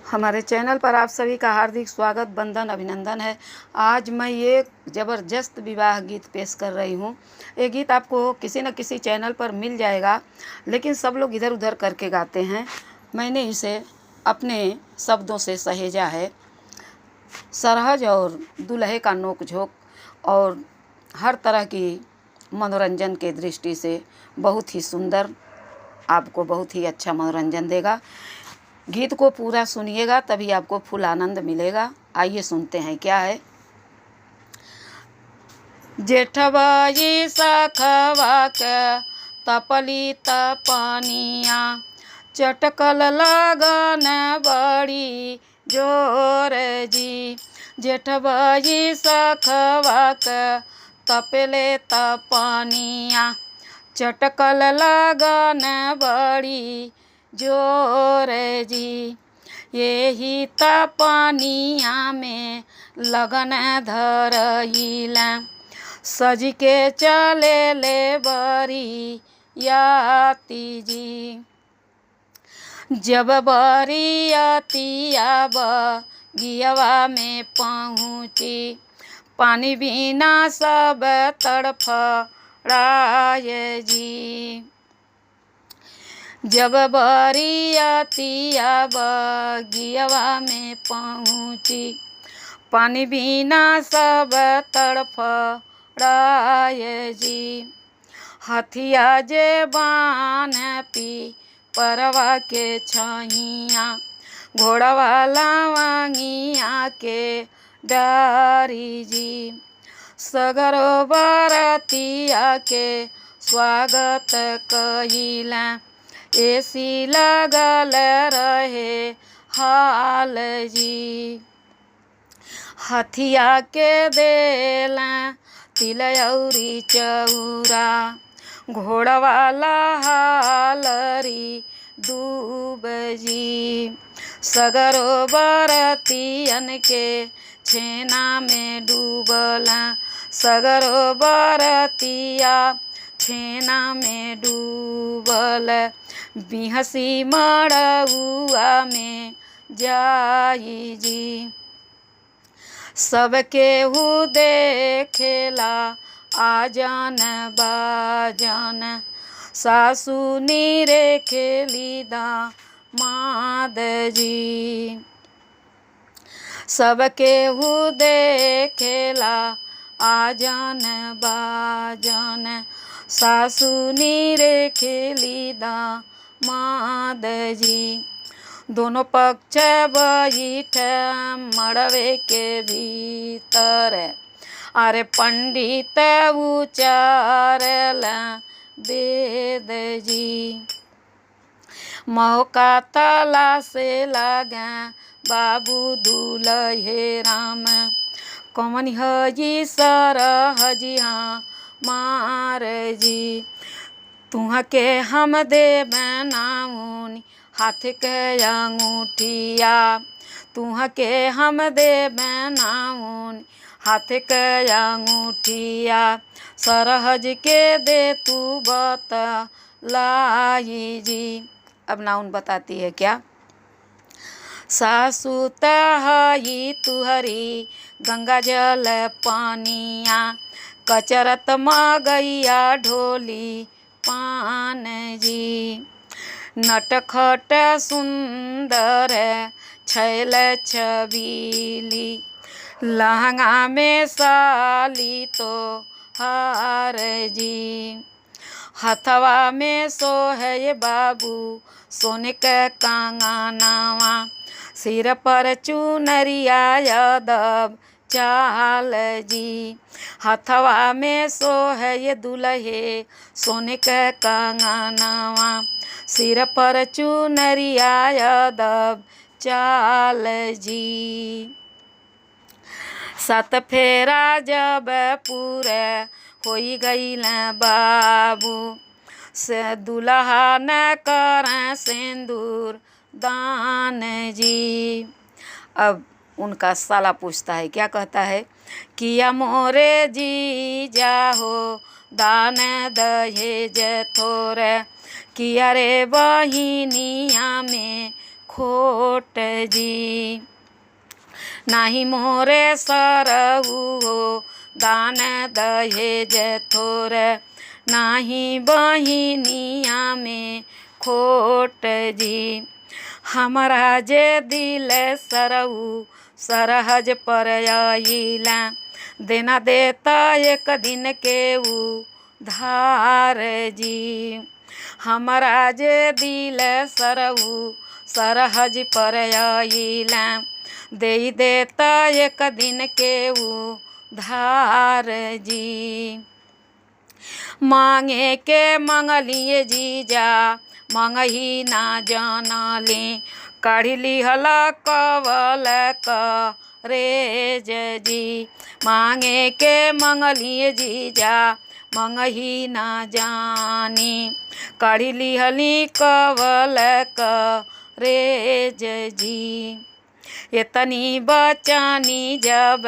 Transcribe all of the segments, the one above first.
हमारे चैनल पर आप सभी का हार्दिक स्वागत, वंदन, अभिनंदन है। आज मैं ये ज़बरदस्त विवाह गीत पेश कर रही हूँ। ये गीत आपको किसी न किसी चैनल पर मिल जाएगा, लेकिन सब लोग इधर उधर करके गाते हैं। मैंने इसे अपने शब्दों से सहेजा है। सरहज और दुल्हे का नोक झोंक और हर तरह की मनोरंजन के दृष्टि से बहुत ही सुंदर, आपको बहुत ही अच्छा मनोरंजन देगा। गीत को पूरा सुनिएगा तभी आपको फुल आनंद मिलेगा। आइए सुनते हैं क्या है। जेठबाई सखवा के तपली तपनिया, चटकल लगन बड़ी जोर जी। जेठबाई सखवा के तपले तपनिया, चटकल लगन बड़ी जोर जी। यही तपनिया में लगन धरइला, सज के चले ले बरी याती जी। जब बरियतिया बगियवा में पहुँची, पानी बिना सब तड़फड़ाए जी। जब बरियतिया बगियवा में पहुँची, पानी बिना सब तड़फड़ाए जी। हथिया जे बान पी परवा के छहिया, घोड़वा लावंगिया के डारी जी। सगरो बरतिया के स्वागत कहिला, एसी लगल रहे हाल जी। हथिया के देला तिलौरी चौरा, घोड़वाला हालरी दूब जी। सगरो बरतियन के छेना में डूबला, सगरो बरतिया छेना में डूबल। बिहसी मड़उआ में जाई जी, सबके हु देखेला आजन बाजन। सासु नीरे खेली दामाद जी, सबके हु देखेला आजन बाजन। सासु नीरे खेली दामाद जी। दोनों पक्ष बैठ मड़वे के भीतर, अरे पंडित उचारल वेद जी। मौका तलाशे लगा बाबू दुल्हे राम, कौन हजी सरहजिया मार जी। तुह के हम दे बनाऊनी हाथ के अंगूठिया, तुह के हम दे बनाऊनी हाथ के अंगूठिया। सरहज के दे तू बतलाई जी। अब नाउन बताती है क्या। सासु तहई तुहरी गंगा जल पानिया, कचरत मगैया ढोली पान जी। नटखट सुंदर छैल छबीली, लहंगा में साली तो हार जी। हथवा में सोहे बाबू सोने के कंगनवा, सिर पर चुनरिया यादव चाल जी। हथवा में सोहे दुल्हे सोने के कंगनवा, सिर पर चुनरिया यादव चाल जी। सात फेरा जब पूरे होई गईल बाबू, से दुल्हा न करें सिंदूर दान जी। अब उनका साला पूछता है, क्या कहता है। किया मोरे जी जाहो दान दहेज थोरे, किया रे बहिनिया में खोट जी। नाही मोरे सरऊ हो दान दहेज थोर, नाही बहिनिया में खोट जी। हमारा जे दिल सरऊ सरहज पर आइला, देना देता एक दिन के उधार जी। हमारा जे दिल सरऊ सरहज पर आइला, दे देता एक दिन के उधार जी। मांगे के मंगलिए जीजा मंगही ना जानले, काढ़ी लिहला कवल करेज जी। मांगे के मंगलिए जीजा मंगही ना जानी, काढ़ी लिहली कवल करेज जी। इतनी बचानी जब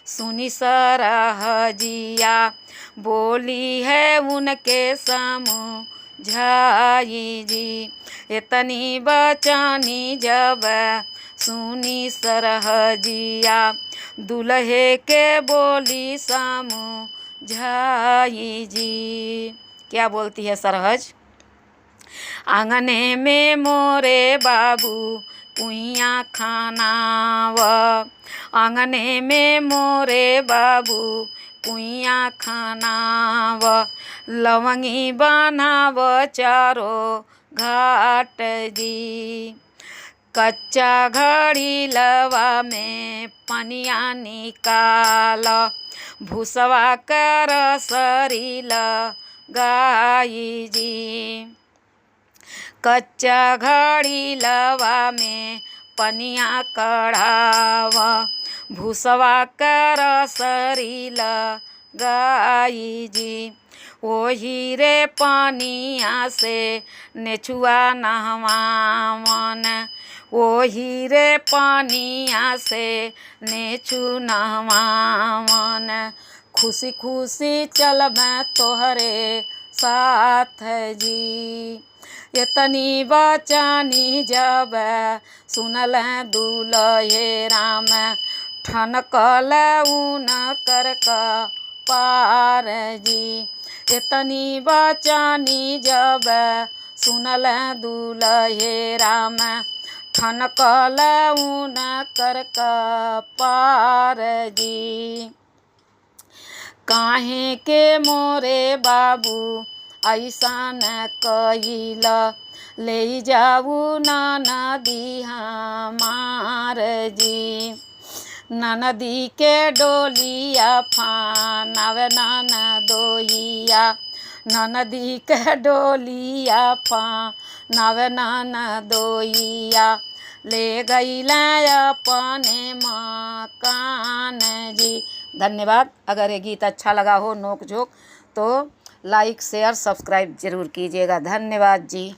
सुनी सरहजिया, बोली है उनके समझाई जी। इतनी बचानी जब सुनी सरहजिया, दुल्हे के बोली समझाई जी। क्या बोलती है सरहज? आंगने में मोरे बाबू कुइया खानाव, आंगने में मोरे बाबू कुइया खानाव, लवंगी बनाव चारो घाट जी। कच्चा घड़ी लवा में पनिया निकाल, भूसवा कर सरी लगाई जी। कच्चा घड़ी लवा में पनिया कढ़ावा, भूसवा कर सरी लगाई जी। ओही रे पानिया से नेछुआ नहवावन, ओही रे पानिया से नेछु नहवावन। खुशी खुशी चल मैं तोहरे साथ जी। इतनी बचानी जब सुनल दुल्हे राम, ठनकल ऊन कर पार जी। इतनी बचानी जब सुनल दुल्हे राम, ठनकल ऊन कर पार जी। काहे के मोरे बाबू ऐसा न कहिला, ले जाऊ नदी हमार जी। नदी के डोलिया फानावे ननदोइया, नदी के डोलिया फानावे ननदोइया, ले गईला अपने मकान जी। धन्यवाद। अगर ये गीत अच्छा लगा हो नोक झोंक तो लाइक शेयर सब्सक्राइब जरूर कीजिएगा। धन्यवाद जी।